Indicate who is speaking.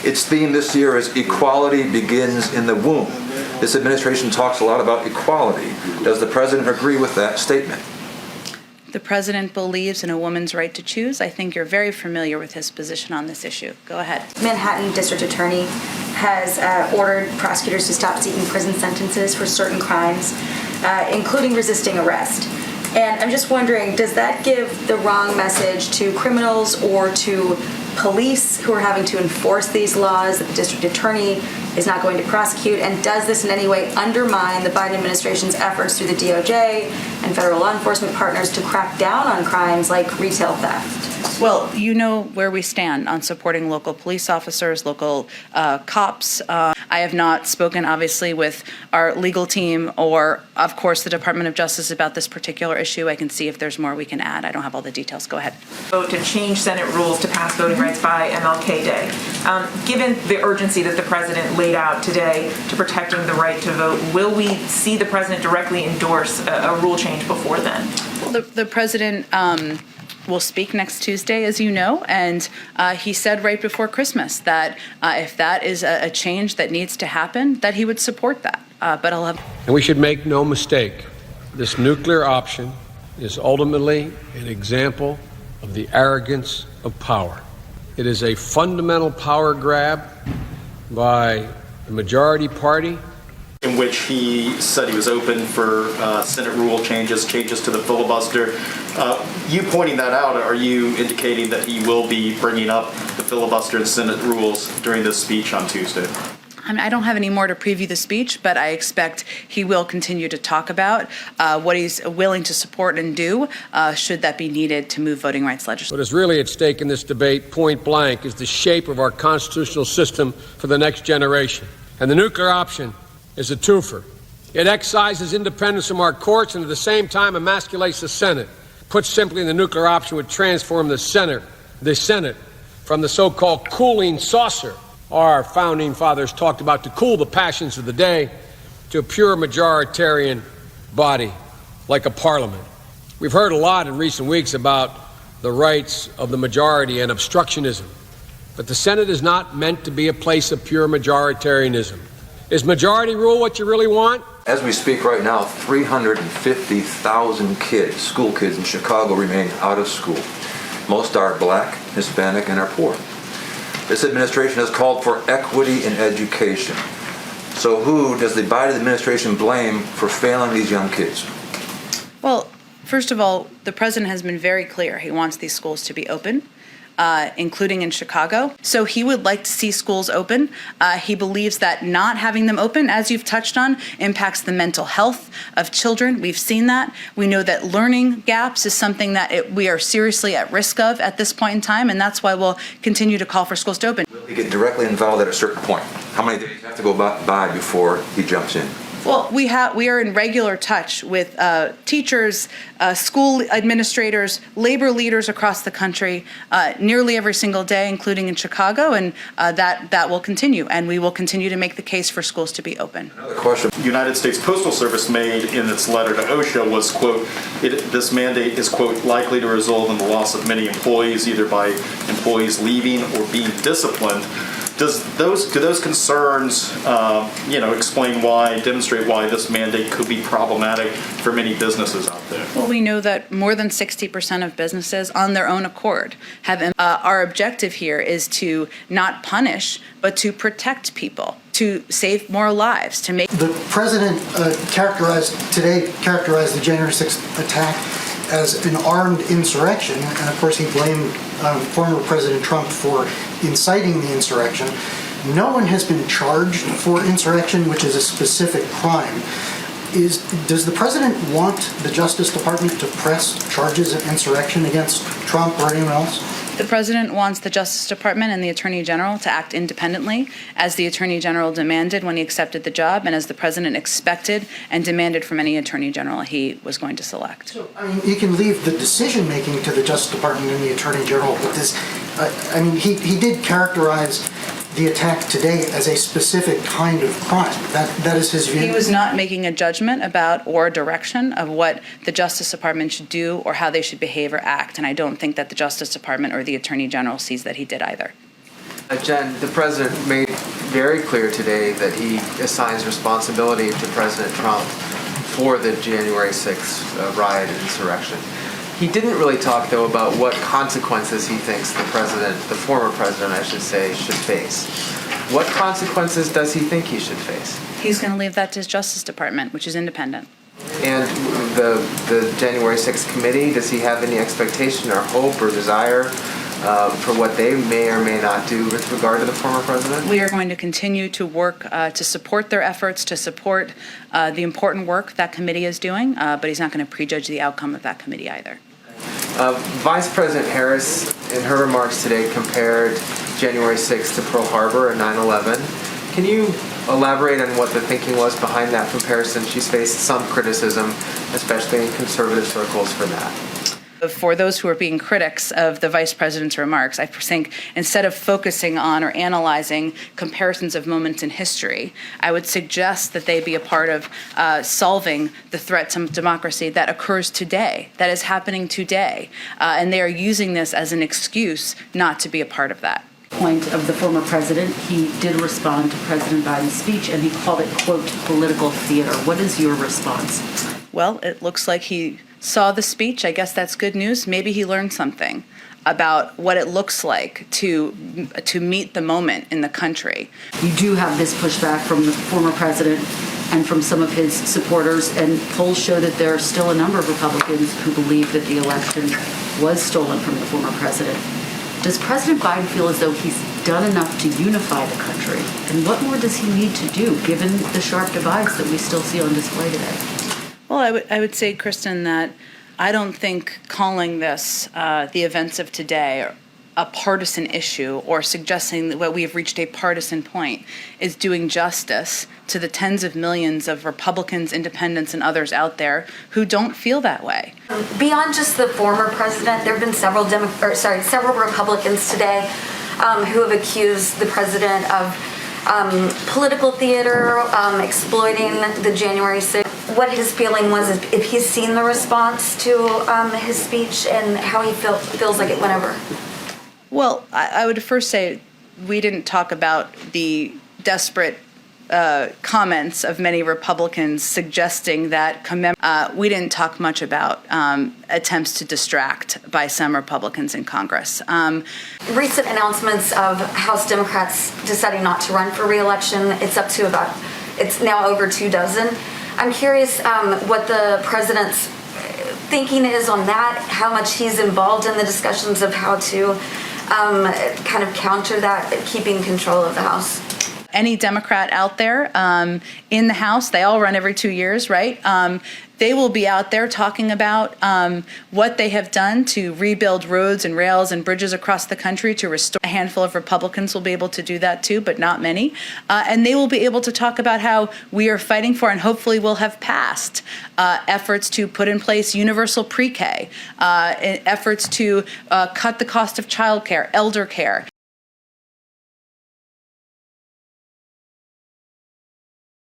Speaker 1: Its theme this year is Equality Begins in the Womb. This administration talks a lot about equality. Does the president agree with that statement?
Speaker 2: The president believes in a woman's right to choose. I think you're very familiar with his position on this issue. Go ahead.
Speaker 3: Manhattan District Attorney has ordered prosecutors to stop seeking prison sentences for certain crimes, including resisting arrest. And I'm just wondering, does that give the wrong message to criminals or to police who are having to enforce these laws that the district attorney is not going to prosecute? And does this in any way undermine the Biden administration's efforts through the DOJ and federal law enforcement partners to crack down on crimes like retail theft?
Speaker 2: Well, you know where we stand on supporting local police officers, local cops. I have not spoken, obviously, with our legal team or, of course, the Department of Justice about this particular issue. I can see if there's more we can add. I don't have all the details. Go ahead.
Speaker 4: Vote to change Senate rules to pass voting rights by MLK Day. Given the urgency that the president laid out today to protecting the right to vote, will we see the president directly endorse a rule change before then?
Speaker 2: Well, the president will speak next Tuesday, as you know, and he said right before Christmas that if that is a change that needs to happen, that he would support that. But I'll have.
Speaker 5: And we should make no mistake, this nuclear option is ultimately an example of the arrogance of power. It is a fundamental power grab by the majority party,
Speaker 6: in which he said he was open for Senate rule changes to the filibuster. You pointing that out, are you indicating that he will be bringing up the filibuster and Senate rules during this speech on Tuesday?
Speaker 2: I don't have any more to preview the speech, but I expect he will continue to talk about what he's willing to support and do should that be needed to move voting rights legislation.
Speaker 5: What is really at stake in this debate, point blank, is the shape of our constitutional system for the next generation. And the nuclear option is a twofer. It excises independence from our courts and at the same time emasculates the Senate. Put simply, the nuclear option would transform the Senate from the so-called cooling saucer our founding fathers talked about to cool the passions of the day to a pure majoritarian body like a parliament. We've heard a lot in recent weeks about the rights of the majority and obstructionism, but the Senate is not meant to be a place of pure majoritarianism. Is majority rule what you really want?
Speaker 1: As we speak right now, 350,000 kids, school kids in Chicago, remain out of school. Most are black, Hispanic, and are poor. This administration has called for equity in education. So who does the Biden administration blame for failing these young kids?
Speaker 2: Well, first of all, the president has been very clear. He wants these schools to be open, including in Chicago. So he would like to see schools open. He believes that not having them open, as you've touched on, impacts the mental health of children. We've seen that. We know that learning gaps is something that we are seriously at risk of at this point in time, and that's why we'll continue to call for schools to open.
Speaker 1: Will he get directly involved at a certain point? How many days have to go by before he jumps in?
Speaker 2: Well, we are in regular touch with teachers, school administrators, labor leaders across the country, nearly every single day, including in Chicago, and that will continue. And we will continue to make the case for schools to be open.
Speaker 1: Another question.
Speaker 6: The United States Postal Service made in its letter to OSHA was, quote, this mandate is, quote, likely to result in the loss of many employees, either by employees leaving or being disciplined. Do those concerns, demonstrate why this mandate could be problematic for many businesses out there?
Speaker 2: Well, we know that more than 60% of businesses, on their own accord, have. Our objective here is to not punish, but to protect people, to save more lives, to make.
Speaker 7: The president characterized the January 6th attack as an armed insurrection, and of course he blamed former President Trump for inciting the insurrection. No one has been charged for insurrection, which is a specific crime. Does the president want the Justice Department to press charges of insurrection against Trump or anyone else?
Speaker 2: The president wants the Justice Department and the Attorney General to act independently, as the Attorney General demanded when he accepted the job, and as the president expected and demanded from any Attorney General he was going to select.
Speaker 7: So, you can leave the decision-making to the Justice Department and the Attorney General, but he did characterize the attack today as a specific kind of crime. That is his view.
Speaker 2: He was not making a judgment about or a direction of what the Justice Department should do or how they should behave or act, and I don't think that the Justice Department or the Attorney General sees that he did either.
Speaker 8: Jen, the president made very clear today that he assigns responsibility to President Trump for the January 6th riot and insurrection. He didn't really talk, though, about what consequences he thinks the president, the former president, I should say, should face. What consequences does he think he should face?
Speaker 2: He's going to leave that to his Justice Department, which is independent.
Speaker 8: And the January 6th committee, does he have any expectation or hope or desire for what they may or may not do with regard to the former president?
Speaker 2: We are going to continue to work to support their efforts, to support the important work that committee is doing, but he's not going to prejudge the outcome of that committee either.
Speaker 8: Vice President Harris, in her remarks today, compared January 6th to Pearl Harbor and 9/11. Can you elaborate on what the thinking was behind that comparison? She's faced some criticism, especially in conservative circles, for that.
Speaker 2: For those who are being critics of the vice president's remarks, I think instead of focusing on or analyzing comparisons of moments in history, I would suggest that they be a part of solving the threat to democracy that occurs today, that is happening today. And they are using this as an excuse not to be a part of that.
Speaker 9: Point of the former president, he did respond to President Biden's speech, and he called it, quote, political theater. What is your response?
Speaker 2: Well, it looks like he saw the speech. I guess that's good news. Maybe he learned something about what it looks like to meet the moment in the country.
Speaker 9: You do have this pushback from the former president and from some of his supporters, and polls show that there are still a number of Republicans who believe that the election was stolen from the former president. Does President Biden feel as though he's done enough to unify the country? And what more does he need to do, given the sharp divides that we still see on display today?
Speaker 2: Well, I would say, Kristen, that I don't think calling this the events of today a partisan issue or suggesting that we have reached a partisan point is doing justice to the tens of millions of Republicans, independents, and others out there who don't feel that way.
Speaker 3: Beyond just the former president, there have been several Republicans today who have accused the president of political theater, exploiting the January 6th. What his feeling was, if he's seen the response to his speech and how he feels like it went over.
Speaker 2: Well, I would first say we didn't talk about the desperate comments of many Republicans suggesting that we didn't talk much about attempts to distract by some Republicans in Congress.
Speaker 3: Recent announcements of House Democrats deciding not to run for re-election, it's now over 24. I'm curious what the president's thinking is on that, how much he's involved in the discussions of how to kind of counter that, keeping control of the House.
Speaker 2: Any Democrat out there in the House, they all run every 2 years, right? They will be out there talking about what they have done to rebuild roads and rails and bridges across the country to restore. A handful of Republicans will be able to do that too, but not many. And they will be able to talk about how we are fighting for and hopefully will have passed efforts to put in place universal pre-K, efforts to cut the cost of childcare, elder care.